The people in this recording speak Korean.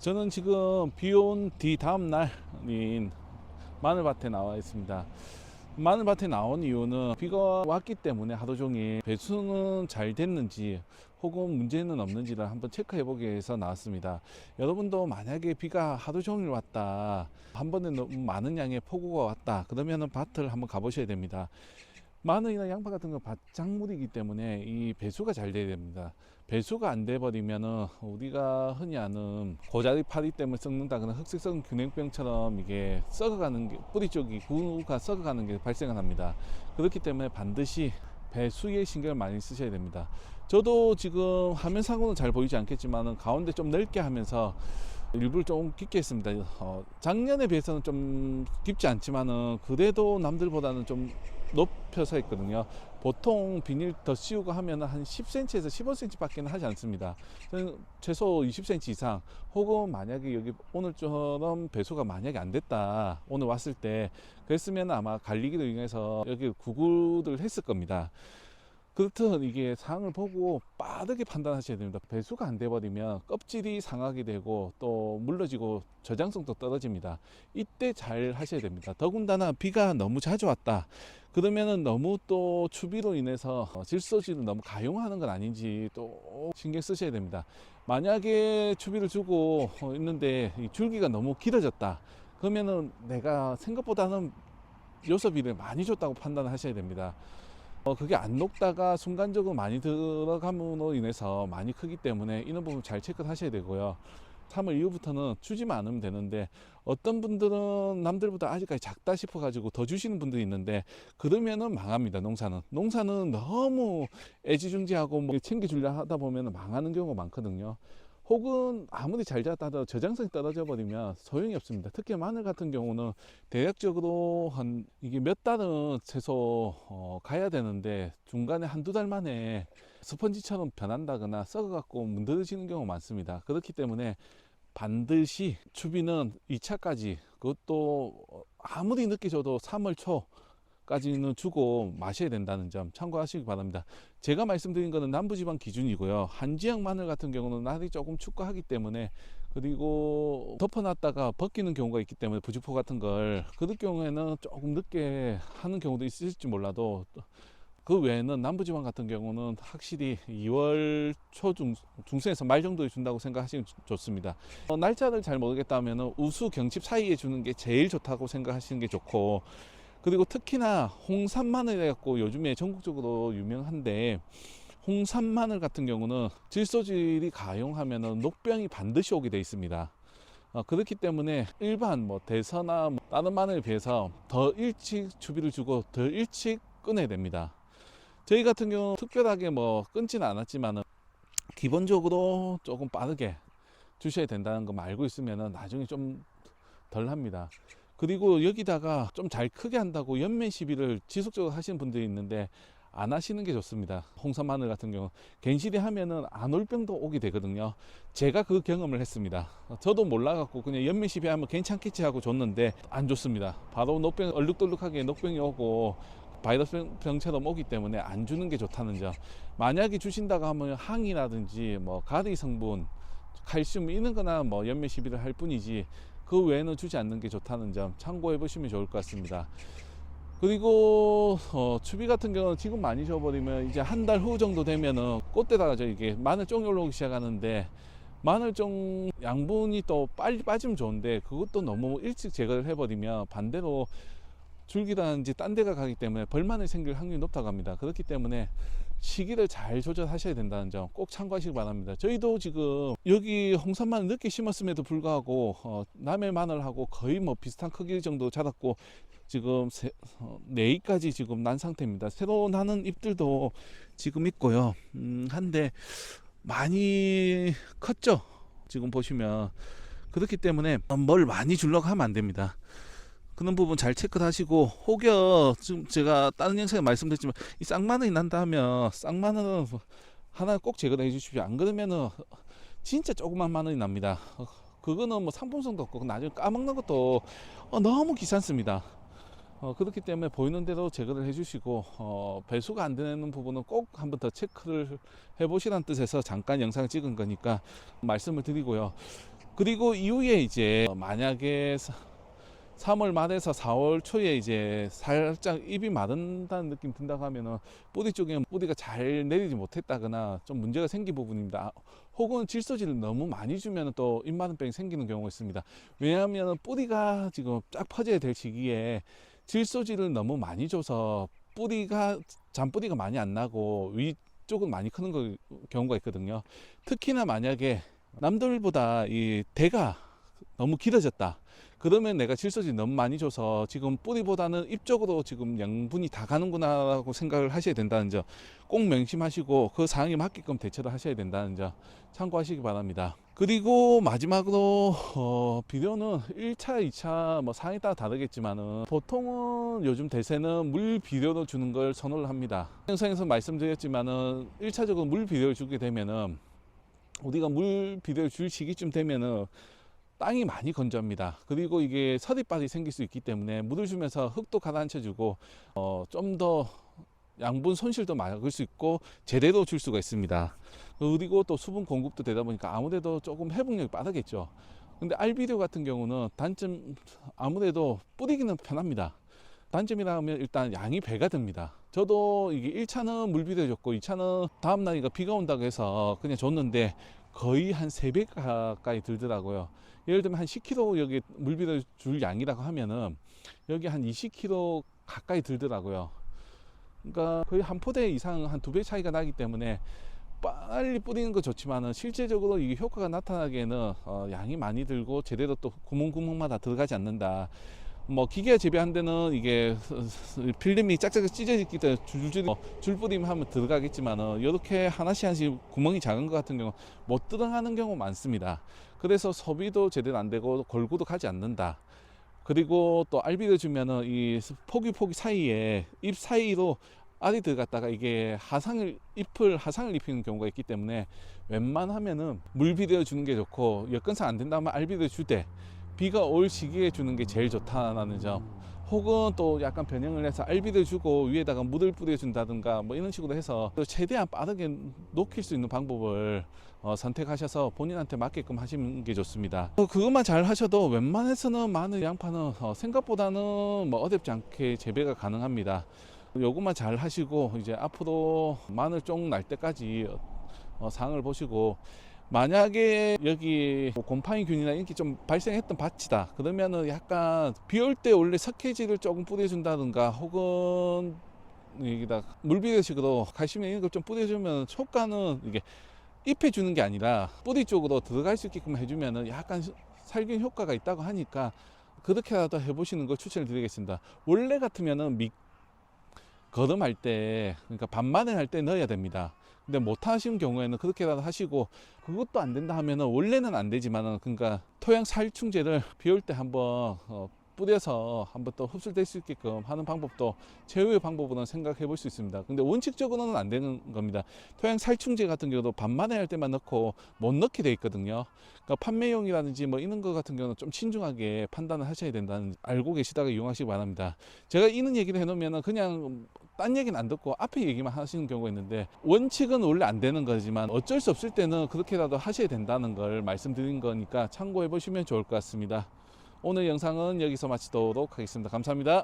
저는 지금 비온 뒤 다음 날인 마늘밭에 나와 있습니다. 마늘밭에 나온 이유는 비가 왔기 때문에 하루 종일 배수는 잘 됐는지 혹은 문제는 없는지를 한번 체크해 보기 위해서 나왔습니다. 여러분도 만약에 비가 하루 종일 왔다, 한 번에 너무 많은 양의 폭우가 왔다, 그러면 밭을 한번 가보셔야 됩니다. 마늘이나 양파 같은 건 밭작물이기 때문에 이 배수가 잘 돼야 됩니다. 배수가 안 돼 버리면은 우리가 흔히 아는 고자리 파리 때문에 썩는다거나 흑색성 균행병처럼 이게 썩어가는 게, 뿌리 쪽이 구가 썩어가는 게 발생을 합니다. 그렇기 때문에 반드시 배수에 신경을 많이 쓰셔야 됩니다. 저도 지금 화면상으로는 잘 보이지 않겠지만 가운데 좀 넓게 하면서 일부를 좀 깊게 했습니다. 작년에 비해서는 좀 깊지 않지만은 그래도 남들보다는 좀 높여서 했거든요. 보통 비닐 더 씌우고 하면 한 10cm에서 15cm 밖에는 하지 않습니다. 저는 최소 20cm 이상, 혹은 만약에 여기 오늘처럼 배수가 만약에 안 됐다, 오늘 왔을 때 그랬으면 아마 갈리기를 이용해서 여기 구구를 했을 겁니다. 그렇듯 이게 상황을 보고 빠르게 판단하셔야 됩니다. 배수가 안 돼버리면 껍질이 상하게 되고 또 물러지고 저장성도 떨어집니다. 이때 잘 하셔야 됩니다. 더군다나 비가 너무 자주 왔다, 그러면은 너무 또 추비로 인해서 질소질을 너무 가용하는 건 아닌지 또 신경 쓰셔야 됩니다. 만약에 추비를 주고 있는데 이 줄기가 너무 길어졌다, 그러면은 내가 생각보다는 요소비를 많이 줬다고 판단하셔야 됩니다. 그게 안 녹다가 순간적으로 많이 들어감으로 인해서 많이 크기 때문에 이런 부분 잘 체크를 하셔야 되고요. 3월 이후부터는 주지만 않으면 되는데, 어떤 분들은 남들보다 아직까지 작다 싶어 가지고 더 주시는 분들이 있는데, 그러면은 망합니다. 농사는 너무 애지중지하고 뭐 챙겨주려 하다 보면 망하는 경우가 많거든요. 혹은 아무리 잘 자랐다 하더라도 저장성이 떨어져 버리면 소용이 없습니다. 특히 마늘 같은 경우는 대략적으로 한 이게 몇 달은 최소 가야 되는데, 중간에 한두 달 만에 스펀지처럼 변한다거나 썩어갖고 문드러지는 경우가 많습니다. 그렇기 때문에 반드시 추비는 2차까지, 그것도 아무리 늦게 줘도 3월 초까지는 주고 마셔야 된다는 점 참고하시기 바랍니다. 제가 말씀드린 것은 남부지방 기준이고요. 한지역 마늘 같은 경우는 날이 조금 춥고 때문에, 그리고 덮어놨다가 벗기는 경우가 있기 때문에 부직포 같은 걸, 그럴 경우에는 조금 늦게 하는 경우도 있을지 몰라도, 그 외에는 남부지방 같은 경우는 확실히 2월 중순에서 말 정도에 준다고 생각하시면 좋습니다. 날짜를 잘 모르겠다면 우수 경칩 사이에 주는 게 제일 좋다고 생각하시는 게 좋고, 그리고 특히나 홍산 마늘 해갖고 요즘에 전국적으로 유명한데, 홍산 마늘 같은 경우는 질소질이 가용하면 녹병이 반드시 오게 되어 있습니다. 그렇기 때문에 일반 대서나 다른 마늘에 비해서 더 일찍 추비를 주고 더 일찍 꺼내야 됩니다. 저희 같은 경우 특별하게 끊지는 않았지만 기본적으로 조금 빠르게 주셔야 된다는 거 알고 있으면 나중에 좀 덜 합니다. 그리고 여기다가 좀 잘 크게 한다고 연면 시비를 지속적으로 하시는 분들이 있는데, 안 하시는 게 좋습니다. 홍삼 마늘 같은 경우 갠실이 하면은 안 올 병도 오게 되거든요. 제가 그 경험을 했습니다. 저도 몰라갖고 그냥 연면 시비하면 괜찮겠지 하고 줬는데 안 좋습니다. 바로 녹병, 얼룩덜룩하게 녹병이 오고 바이러스 병처럼 오기 때문에 안 주는 게 좋다는 점. 만약에 주신다고 하면 항이라든지 가리 성분, 칼슘 이런 거나 연면 시비를 할 뿐이지, 그 외에는 주지 않는 게 좋다는 점 참고해 보시면 좋을 것 같습니다. 그리고 추비 같은 경우는 지금 많이 줘버리면 이제 한 달 후 정도 되면은 꽃대다가 이게 마늘종이 올라오기 시작하는데, 마늘종 양분이 또 빨리 빠지면 좋은데 그것도 너무 일찍 제거를 해버리면 반대로 줄기라든지 딴 데가 가기 때문에 벌마늘 생길 확률이 높다고 합니다. 그렇기 때문에 시기를 잘 조절하셔야 된다는 점 꼭 참고하시기 바랍니다. 저희도 지금 여기 홍산 마늘 늦게 심었음에도 불구하고 남해 마늘하고 거의 비슷한 크기 정도 자랐고, 지금 4입까지 지금 난 상태입니다. 새로 나는 잎들도 지금 있고요. 한데 많이 컸죠, 지금 보시면. 그렇기 때문에 뭘 많이 주려고 하면 안 됩니다. 그런 부분 잘 체크를 하시고, 혹여 지금 제가 다른 영상에 말씀드렸지만 이 쌍마늘이 난다 하면 쌍마늘은 하나 꼭 제거해 주십시오. 안 그러면은 진짜 조그만 마늘이 납니다. 그거는 상품성도 없고 나중에 까먹는 것도 너무 귀찮습니다. 그렇기 때문에 보이는 대로 제거를 해주시고, 배수가 안 되는 부분은 꼭 한번 더 체크를 해보시라는 뜻에서 잠깐 영상을 찍은 거니까 말씀을 드리고요. 그리고 이후에 이제 만약에 3월 말에서 4월 초에 이제 살짝 잎이 마른다는 느낌 든다고 하면은 뿌리 쪽에 뿌리가 잘 내리지 못했다거나 좀 문제가 생긴 부분입니다. 혹은 질소질을 너무 많이 주면 또 잎마른병이 생기는 경우가 있습니다. 왜냐하면 뿌리가 지금 쫙 퍼져야 될 시기에 질소질을 너무 많이 줘서 뿌리가 잔뿌리가 많이 안 나고 위쪽은 많이 크는 경우가 있거든요. 특히나 만약에 남들보다 이 대가 너무 길어졌다. 그러면 내가 질소질 너무 많이 줘서 지금 뿌리보다는 잎 쪽으로 지금 양분이 다 가는구나라고 생각을 하셔야 된다는 점 꼭 명심하시고 그 상황에 맞게끔 대처를 하셔야 된다는 점 참고하시기 바랍니다. 그리고 마지막으로 비료는 1차, 2차 뭐 상황에 따라 다르겠지만은 보통은 요즘 대세는 물 비료로 주는 걸 선호를 합니다. 영상에서 말씀드렸지만은 1차적으로 물 비료를 주게 되면은 우리가 물 비료를 줄 시기쯤 되면은 땅이 많이 건조합니다. 그리고 이게 서리빨이 생길 수 있기 때문에 물을 주면서 흙도 가라앉혀주고 좀 더 양분 손실도 막을 수 있고 제대로 줄 수가 있습니다. 그리고 또 수분 공급도 되다 보니까 아무래도 조금 회복력이 빠르겠죠. 근데 알비료 같은 경우는 단점 아무래도 뿌리기는 편합니다. 단점이라면 일단 양이 배가 됩니다. 저도 이게 1차는 물비료 줬고 2차는 다음날 비가 온다고 해서 그냥 줬는데 거의 한 3배 가까이 들더라고요. 예를 들면 한 10kg 여기 물비료 줄 양이라고 하면은 여기 한 20kg 가까이 들더라고요. 그러니까 거의 한 포대 이상 한 2배 차이가 나기 때문에 빨리 뿌리는 거 좋지만은 실제적으로 이게 효과가 나타나기에는 양이 많이 들고 제대로 또 구멍구멍마다 들어가지 않는다. 뭐 기계가 재배한 데는 이게 필름이 짝짝이 찢어지기 때문에 줄 뿌리면 하면 들어가겠지만은 이렇게 하나씩 구멍이 작은 것 같은 경우 못 들어가는 경우 많습니다. 그래서 소비도 제대로 안 되고 골고루 가지 않는다. 그리고 또 알비료 주면은 이 포기 사이에 잎 사이로 알이 들어갔다가 이게 잎을 하상을 입히는 경우가 있기 때문에 웬만하면은 물비료 주는 게 좋고 여건상 안 된다면 알비료 주되 비가 올 시기에 주는 게 제일 좋다라는 점, 혹은 또 약간 변형을 해서 알비를 주고 위에다가 물을 뿌려준다든가 뭐 이런 식으로 해서 최대한 빠르게 녹일 수 있는 방법을 선택하셔서 본인한테 맞게끔 하시는 게 좋습니다. 그것만 잘 하셔도 웬만해서는 마늘, 양파는 생각보다는 뭐 어렵지 않게 재배가 가능합니다. 요것만 잘 하시고 이제 앞으로 마늘 쫑 날 때까지 상황을 보시고, 만약에 여기 곰팡이균이나 이렇게 좀 발생했던 밭이다 그러면은 약간 비 올 때 원래 석회질을 조금 뿌려준다든가 혹은 여기다 물비료식으로 칼슘 이런 걸 좀 뿌려주면 효과는 이게 잎에 주는 게 아니라 뿌리 쪽으로 들어갈 수 있게끔 해주면은 약간 살균 효과가 있다고 하니까 그렇게라도 해보시는 걸 추천을 드리겠습니다. 원래 같으면은 거름할 때, 그러니까 반마늘 할 때 넣어야 됩니다. 근데 못 하시는 경우에는 그렇게라도 하시고, 그것도 안 된다 하면은 원래는 안 되지만은 그러니까 토양 살충제를 비 올 때 한번 뿌려서 한번 또 흡수될 수 있게끔 하는 방법도 최후의 방법으로는 생각해 볼 수 있습니다. 근데 원칙적으로는 안 되는 겁니다. 토양 살충제 같은 경우도 반마늘 할 때만 넣고 못 넣게 돼 있거든요. 그러니까 판매용이라든지 뭐 이런 거 같은 경우는 좀 신중하게 판단을 하셔야 된다는 알고 계시다가 이용하시기 바랍니다. 제가 이런 얘기를 해놓으면 그냥 딴 얘기는 안 듣고 앞에 얘기만 하시는 경우가 있는데, 원칙은 원래 안 되는 거지만 어쩔 수 없을 때는 그렇게라도 하셔야 된다는 걸 말씀드린 거니까 참고해 보시면 좋을 것 같습니다. 오늘 영상은 여기서 마치도록 하겠습니다. 감사합니다.